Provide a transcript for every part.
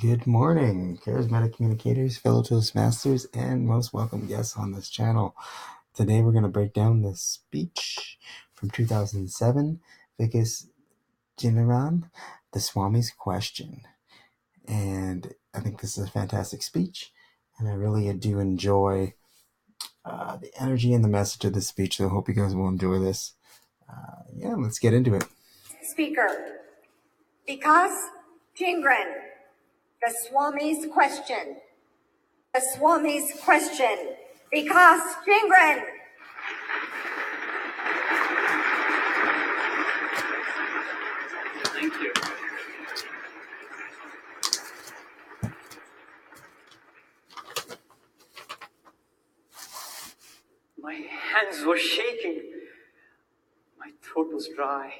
Good morning, charismatic communicators, fellow Toastmasters, and most welcome guests on this channel. Today we're going to break down the speech from 2007, Vikas Jinaran, the Swami's Question. And I think this is a fantastic speech, and I really do enjoy the energy and the message of this speech, so I hope you guys will enjoy this. Let's get into it. Speaker, Vikas Jingran, the Swami's Question. The Swami's Question, Vikas Jingran. Thank you. My hands were shaking. My throat was dry.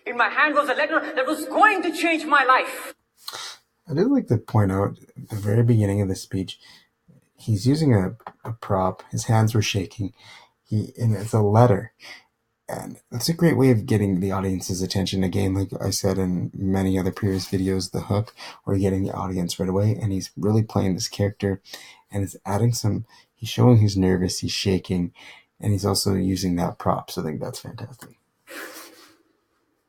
In my hand was a letter that was going to change my life. I did like to point out at the very beginning of the speech, he's using a prop. His hands were shaking. And it's a letter. And it's a great way of getting the audience's attention. Again, like I said in many other previous videos, the hook, where you're getting the audience right away. And he's really playing this character. And it's adding he's showing he's nervous, he's shaking. And he's also using that prop. So I think that's fantastic.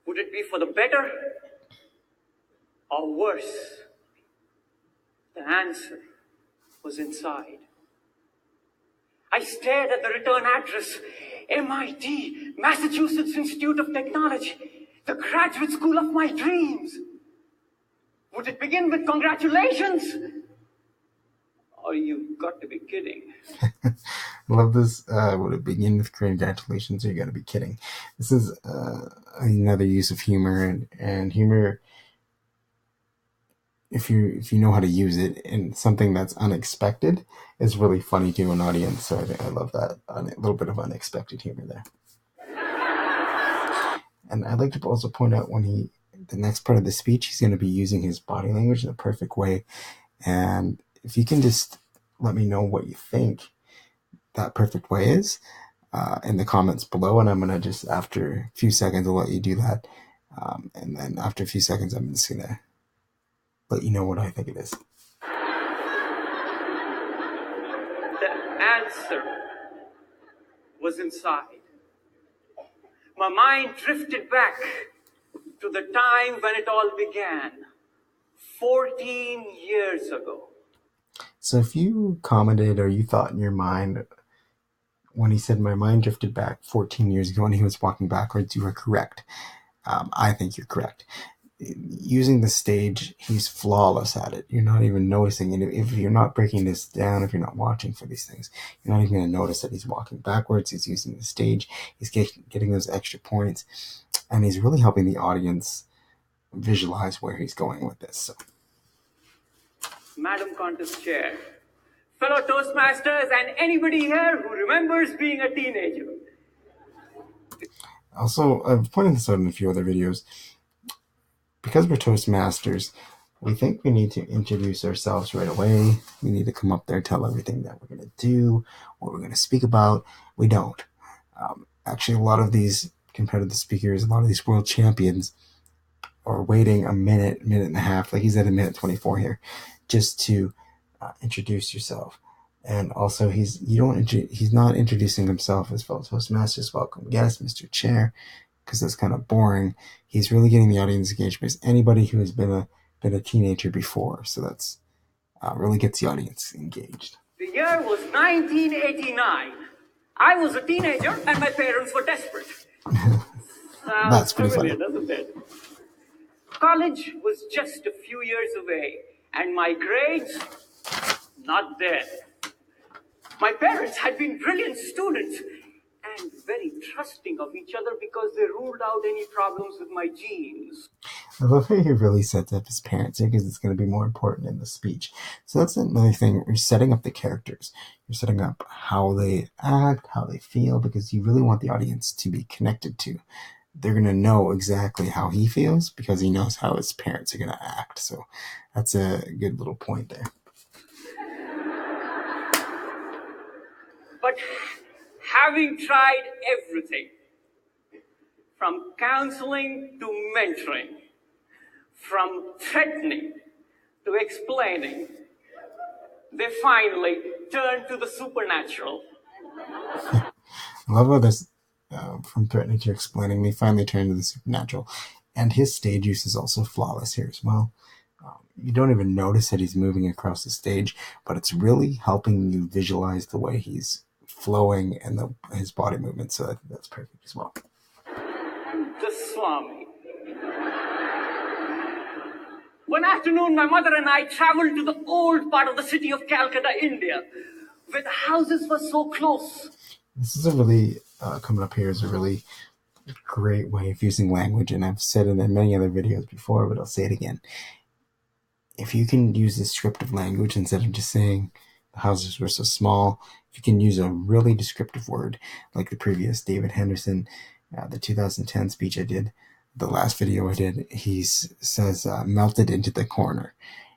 Would it be for the better or worse? The answer was inside. I stared at the return address, MIT, Massachusetts Institute of Technology, the graduate school of my dreams. Would it begin with congratulations? Or you've got to be kidding. Love this. Would it begin with congratulations, or you got to be kidding? This is another use of humor, and humor, if you know how to use it, and something that's unexpected is really funny to an audience. So I love that, a little bit of unexpected humor there. And I'd like to also point out the next part of the speech, he's going to be using his body language in a perfect way. And if you can just let me know what you think that perfect way is in the comments below, and I'm going to just, after a few seconds, I'll let you do that. And then after a few seconds, I'm just going to let you know what I think it is. The answer was inside. My mind drifted back to the time when it all began, 14 years ago. So if you commented or you thought in your mind, when he said my mind drifted back 14 years ago and he was walking backwards, you were correct. I think you're correct. Using the stage, he's flawless at it. You're not even noticing it. If you're not breaking this down, if you're not watching for these things, you're not even going to notice that he's walking backwards. He's using the stage. He's getting those extra points, and he's really helping the audience visualize where he's going with this. So, Madam Countess Chair, fellow Toastmasters, and anybody here who remembers being a teenager. Also, I've pointed this out in a few other videos. Because we're Toastmasters, we think we need to introduce ourselves right away. We need to come up there, tell everything that we're going to do, what we're going to speak about. We don't. Actually, a lot of these competitive speakers, a lot of these world champions are waiting a minute and a half, like he's at a minute 24 here, just to introduce yourself. And also, he's not introducing himself as fellow Toastmasters. Welcome guest, Mr. Chair, because that's kind of boring. He's really getting the audience engaged as anybody who has been a teenager before. So that's really gets the audience engaged. The year was 1989. I was a teenager and my parents were desperate. That's pretty familiar, funny. doesn't it? College was just a few years away and my grades, not there. My parents had been brilliant students and very trusting of each other because they ruled out any problems with my genes. I love how he really sets up his parents here, because it's going to be more important in the speech. So that's another thing. You're setting up the characters. You're setting up how they act, how they feel, because you really want the audience to be connected to. They're going to know exactly how he feels because he knows how his parents are going to act. So that's a good little point there. But having tried everything, from counseling to mentoring, from threatening to explaining, they finally turned to the supernatural. I love how this, from threatening to explaining, they finally turn to the supernatural. And his stage use is also flawless here as well. You don't even notice that he's moving across the stage, but it's really helping you visualize the way he's flowing and his body movement. So that's perfect as well. The Swami. One afternoon, my mother and I traveled to the old part of the city of Calcutta, India, where the houses were so close. This is a really, coming up here is a really great way of using language, and I've said it in many other videos before, but I'll say it again. If you can use descriptive language instead of just saying the houses were so small, if you can use a really descriptive word, like the previous David Henderson, the 2010 speech I did, the last video I did, he says melted into the corner.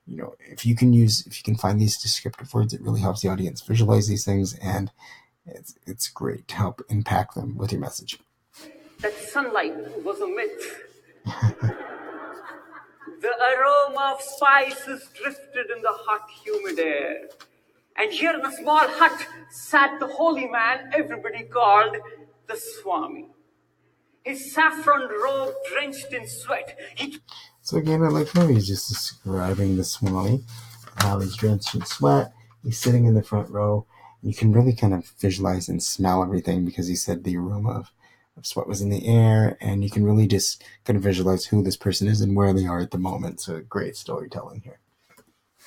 You know, if you can find these descriptive words, it really helps the audience visualize these things, and it's great to help impact them with your message. That sunlight was a myth. The aroma of spices drifted in the hot, humid air. And here in a small hut sat the holy man everybody called the Swami. His saffron robe drenched in sweat. So again, I like how he's just describing the Swami, how he's drenched in sweat. He's sitting in the front row. You can really kind of visualize and smell everything because he said the aroma of sweat was in the air, and you can really just kind of visualize who this person is and where they are at the moment. So great storytelling here.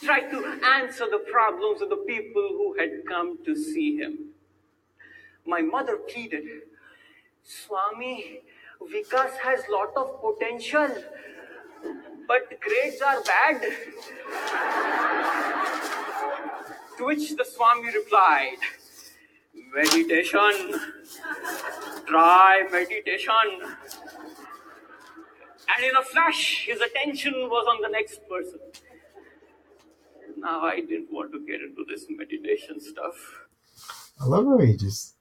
Tried to answer the problems of the people who had come to see him. My mother pleaded, Swami, Vikas has lot of potential, but grades are bad. To which the Swami replied, meditation, try meditation. And in a flash, his attention was on the next person. Now, I didn't want to get into this meditation stuff. I love how he just,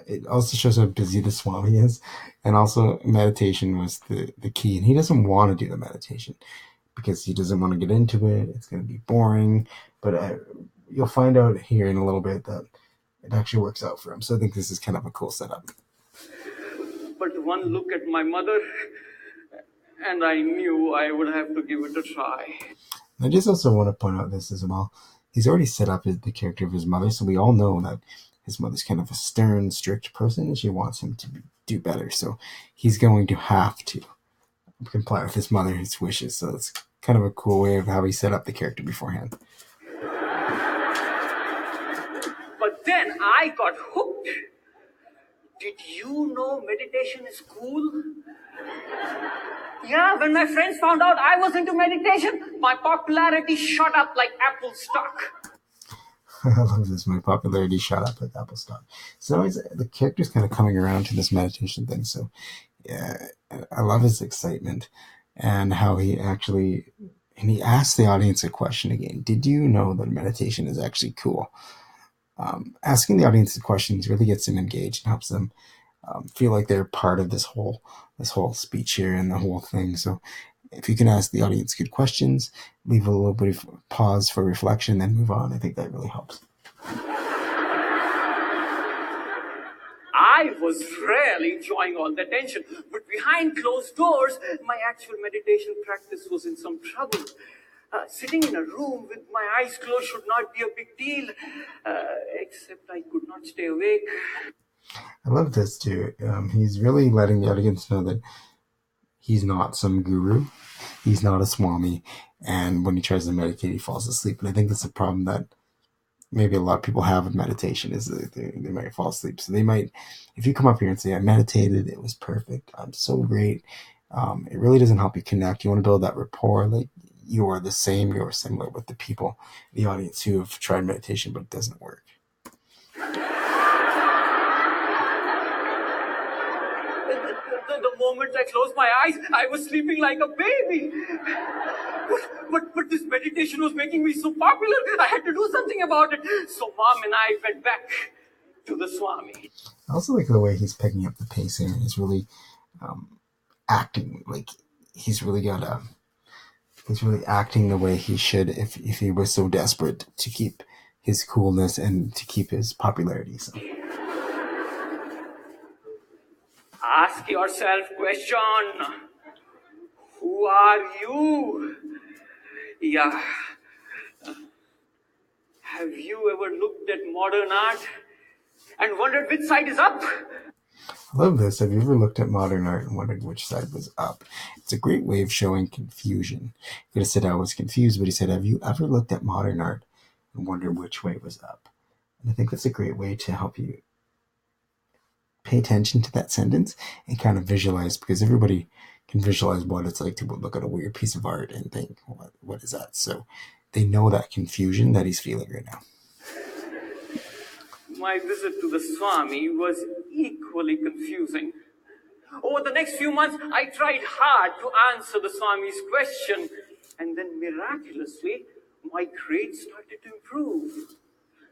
it also shows how busy the Swami is. And also meditation was the key. And he doesn't want to do the meditation because he doesn't want to get into it. It's going to be boring. But you'll find out here in a little bit that it actually works out for him. So I think this is kind of a cool setup. But one look at my mother, and I knew I would have to give it a try. I just also want to point out this as well. He's already set up the character of his mother, so we all know that his mother's kind of a stern, strict person, and she wants him to do better. So he's going to have to comply with his mother's wishes. So it's kind of a cool way of how he set up the character beforehand. But then I got hooked. Did you know meditation is cool? Yeah, when my friends found out I was into meditation, my popularity shot up like Apple stock. I love this. My popularity shot up like Apple stock. So the character's kind of coming around to this meditation thing. So yeah, I love his excitement and how he asks the audience a question again. Did you know that meditation is actually cool? Asking the audience the questions really gets them engaged and helps them feel like they're part of this whole speech here and the whole thing. So if you can ask the audience good questions, leave a little bit of pause for reflection, then move on, I think that really helps. I was really enjoying all the attention, but behind closed doors, my actual meditation practice was in some trouble. Sitting in a room with my eyes closed should not be a big deal, except I could not stay awake. I love this too. He's really letting the audience know that he's not some guru. He's not a Swami. And when he tries to meditate, he falls asleep. And I think that's a problem that maybe a lot of people have with meditation is that they might fall asleep. So they might, if you come up here and say, I meditated, it was perfect, I'm so great. It really doesn't help you connect. You want to build that rapport. Like you are the same, you are similar with the people, the audience who have tried meditation, but it doesn't work. The moment I closed my eyes, I was sleeping like a baby. But this meditation was making me so popular, I had to do something about it. So Mom and I went back to the Swami. I also like the way he's picking up the pace here. He's really acting like he's really got He's really acting the way he should if he was so desperate to keep his coolness and to keep his popularity. So. Ask yourself question. Who are you? Yeah. Have you ever looked at modern art and wondered which side is up? I love this. Have you ever looked at modern art and wondered which side was up? It's a great way of showing confusion. He could have said I was confused, but he said, have you ever looked at modern art and wondered which way was up? And I think that's a great way to help you pay attention to that sentence and kind of visualize, because everybody can visualize what it's like to look at a weird piece of art and think, what is that? So they know that confusion that he's feeling right now. My visit to the Swami was equally confusing. Over the next few months, I tried hard to answer the Swami's question, and then miraculously, my grades started to improve.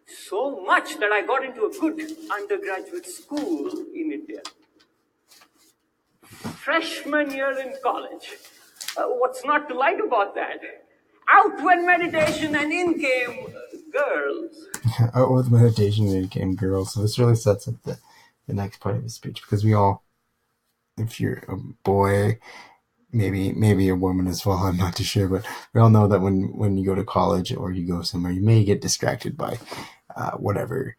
So much that I got into a good undergraduate school in India. Freshman year in college. What's not to like about that? Out went meditation and in came girls. Out with meditation and in came girls. So this really sets up the next part of his speech, because we all, if you're a boy, maybe a woman as well, I'm not too sure, but we all know that when you go to college or you go somewhere, you may get distracted by whatever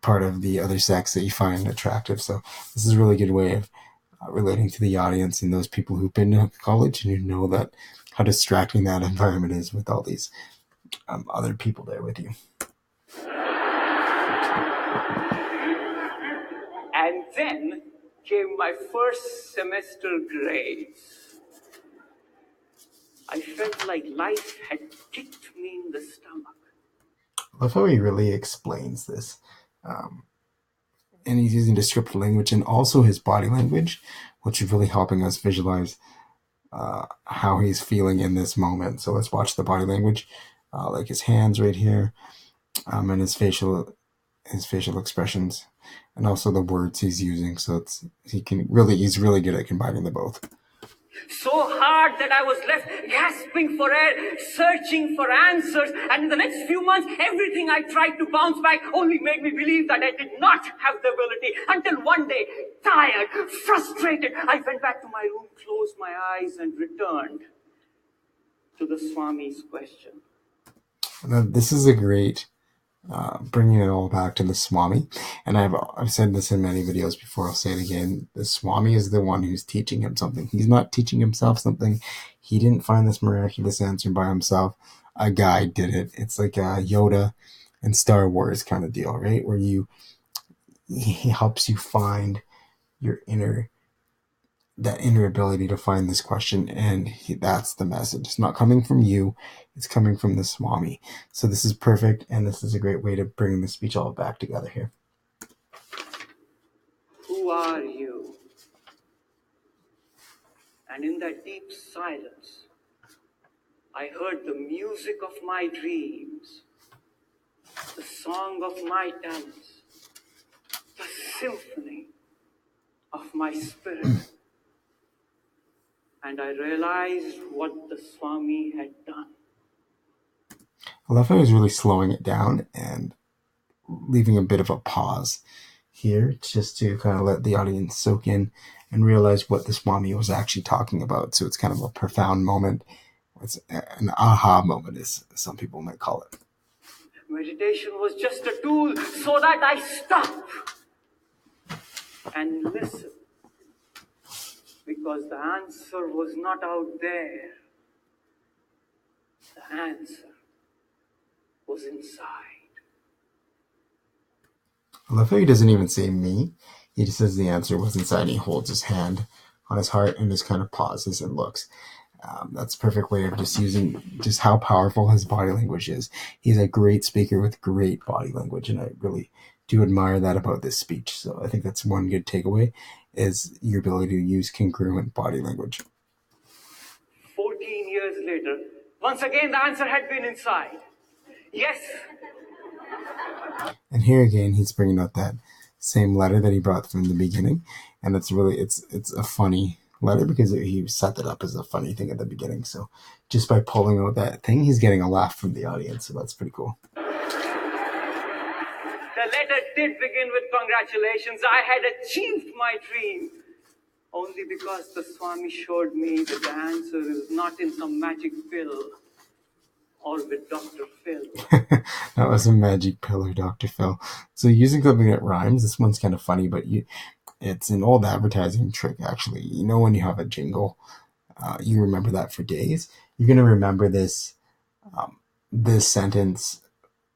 part of the other sex that you find attractive. So this is a really good way of relating to the audience and those people who've been to college and who know that how distracting that environment is with all these other people there with you. And then came my first semester grades. I felt like life had kicked me in the stomach. I love how he really explains this. And he's using descriptive language and also his body language, which is really helping us visualize how he's feeling in this moment. So let's watch the body language, like his hands right here, and his facial expressions, and also the words he's using. So he's really good at combining the both. So hard that I was left gasping for air, searching for answers, and in the next few months, everything I tried to bounce back only made me believe that I did not have the ability, until one day, tired, frustrated, I went back to my room, closed my eyes, and returned to the Swami's question. Now, this is a great bringing it all back to the Swami. And I've said this in many videos before, I'll say it again. The Swami is the one who's teaching him something. He's not teaching himself something. He didn't find this miraculous answer by himself. A guide did it. It's like a Yoda and Star Wars kind of deal, right? Where he helps you find your inner ability to find this question, and that's the message. It's not coming from you, it's coming from the Swami. So this is perfect, and this is a great way to bring the speech all back together here. Who are you? And in that deep silence, I heard the music of my dreams, the song of my talents, the symphony of my spirit. And I realized what the Swami had done. I love how he's really slowing it down and leaving a bit of a pause here, just to kind of let the audience soak in and realize what the Swami was actually talking about. So it's kind of a profound moment. It's an aha moment, as some people might call it. Meditation was just a tool so that I stop and listen. Because the answer was not out there. The answer was inside. I love how he doesn't even say me. He just says the answer was inside, and he holds his hand on his heart and just kind of pauses and looks. That's a perfect way of just using just how powerful his body language is. He's a great speaker with great body language, and I really do admire that about this speech. So I think that's one good takeaway, is your ability to use congruent body language. 14 years later, once again the answer had been inside. Yes. And here again, he's bringing out that same letter that he brought from the beginning, and it's a funny letter because he set that up as a funny thing at the beginning. So just by pulling out that thing, he's getting a laugh from the audience. So that's pretty cool. The letter did begin with congratulations. I had achieved my dream. Only because the Swami showed me that the answer is not in some magic pill or with Dr. Phil. That was a magic pill or Dr. Phil. So using something that rhymes, this one's kind of funny, but it's an old advertising trick, actually. You know, when you have a jingle, you remember that for days. You're going to remember this sentence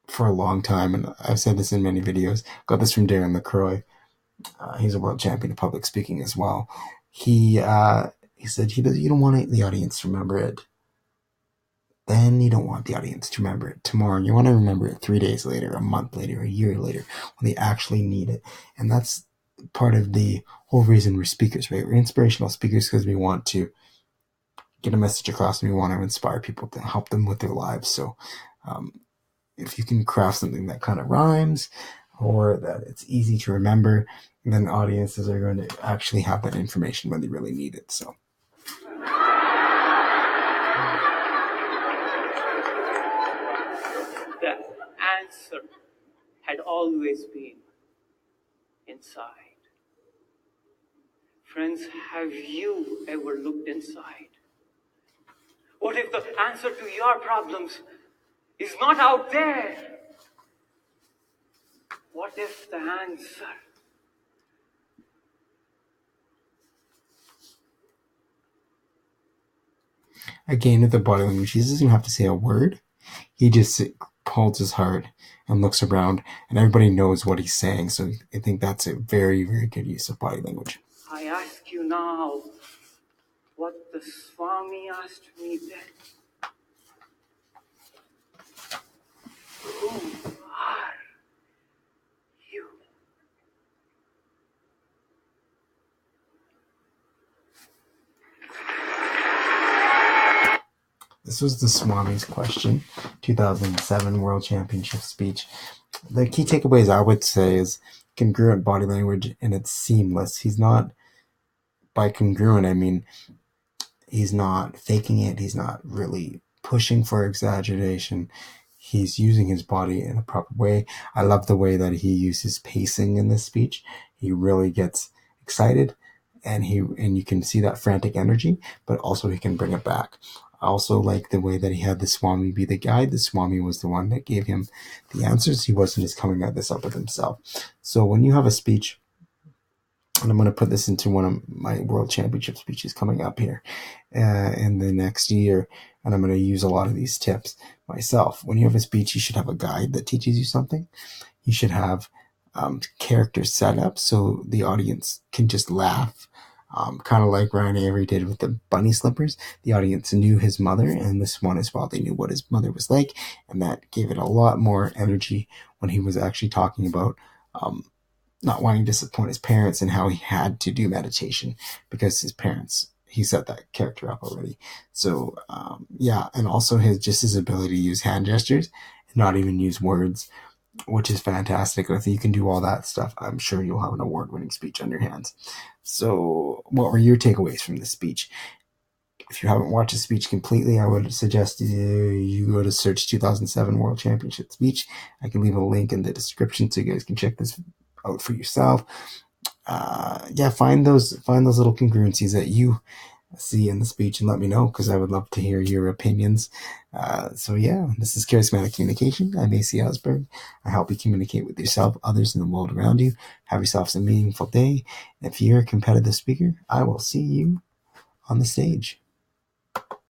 for a long time, and I've said this in many videos. Got this from Darren LaCroix. He's a world champion of public speaking as well. He said you don't want the audience to remember it. Then you don't want the audience to remember it tomorrow. You want to remember it 3 days later, a month later, a year later, when they actually need it. And that's part of the whole reason we're speakers, right? We're inspirational speakers because we want to get a message across and we want to inspire people to help them with their lives. So if you can craft something that kind of rhymes or that it's easy to remember, then audiences are going to actually have that information when they really need it. So The answer had always been inside. Friends, have you ever looked inside? What if the answer to your problems is not out there? What if the answer again, with the body language, he doesn't even have to say a word. He just holds his heart and looks around, and everybody knows what he's saying. So I think that's a very, very good use of body language. I ask you now what the Swami asked me then? Who are you? This was the Swami's question, 2007 World Championship speech. The key takeaways I would say is congruent body language, and it's seamless. He's not, by congruent, I mean, he's not faking it. He's not really pushing for exaggeration. He's using his body in a proper way. I love the way that he uses pacing in this speech. He really gets excited, and you can see that frantic energy, but also he can bring it back. I also like the way that he had the Swami be the guide. The Swami was the one that gave him the answers. He wasn't just coming at this up with himself. So when you have a speech, and I'm going to put this into one of my World Championship speeches coming up here in the next year, and I'm going to use a lot of these tips myself. When you have a speech, you should have a guide that teaches you something. You should have characters set up so the audience can just laugh. Kind of like Ryan Avery did with the bunny slippers. The audience knew his mother, and this one as well. They knew what his mother was like, and that gave it a lot more energy when he was actually talking about not wanting to disappoint his parents and how he had to do meditation because his parents, he set that character up already. So yeah, and also his ability to use hand gestures and not even use words, which is fantastic. If you can do all that stuff, I'm sure you'll have an award-winning speech on your hands. So what were your takeaways from this speech? If you haven't watched the speech completely, I would suggest you go to search 2007 World Championship speech. I can leave a link in the description so you guys can check this out for yourself. Yeah, find those little congruencies that you see in the speech and let me know, because I would love to hear your opinions. So yeah, this is Charismatic Communication. I'm AC Osberg. I help you communicate with yourself, others, in the world around you. Have yourselves a meaningful day. And if you're a competitive speaker, I will see you on the stage.